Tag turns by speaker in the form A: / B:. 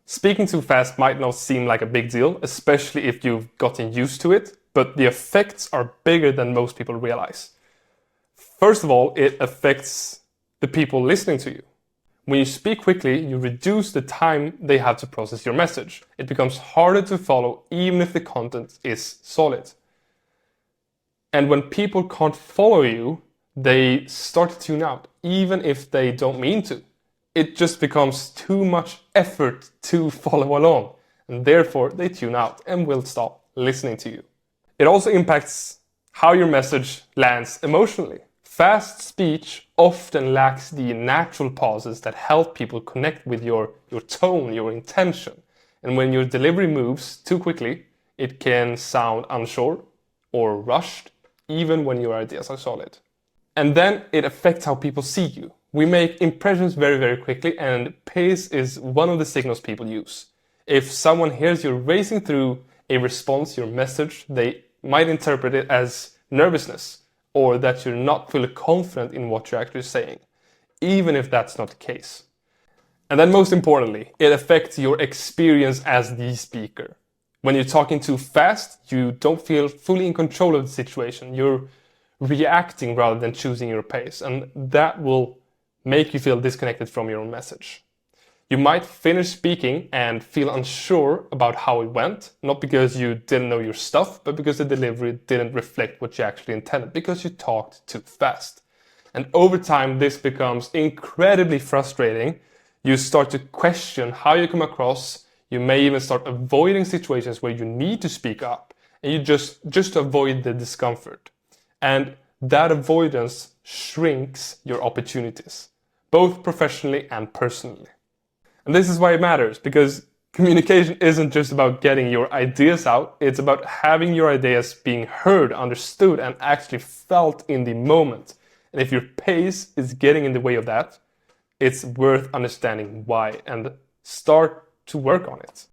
A: Speaking too fast might not seem like a big deal, especially if you've gotten used to it, but the effects are bigger than most people realize. First of all, it affects the people listening to you. When you speak quickly, you reduce the time they have to process your message. It becomes harder to follow even if the content is solid. And when people can't follow you, they start to tune out, even if they don't mean to. It just becomes too much effort to follow along, and therefore they tune out and will stop listening to you. It also impacts how your message lands emotionally. Fast speech often lacks the natural pauses that help people connect with your tone, your intention. And when your delivery moves too quickly, it can sound unsure or rushed, even when your ideas are solid. And then it affects how people see you. We make impressions very, very quickly, and pace is one of the signals people use. If someone hears you racing through a response, your message, they might interpret it as nervousness, or that you're not fully confident in what you're actually saying, even if that's not the case. And then most importantly, it affects your experience as the speaker. When you're talking too fast, you don't feel fully in control of the situation. You're reacting rather than choosing your pace, and that will make you feel disconnected from your own message. You might finish speaking and feel unsure about how it went, not because you didn't know your stuff, but because the delivery didn't reflect what you actually intended, because you talked too fast. And over time, this becomes incredibly frustrating. You start to question how you come across. You may even start avoiding situations where you need to speak up, and you just avoid the discomfort. And that avoidance shrinks your opportunities, both professionally and personally. And this is why it matters, because communication isn't just about getting your ideas out, it's about having your ideas being heard, understood, and actually felt in the moment. And if your pace is getting in the way of that, it's worth understanding why and start to work on it.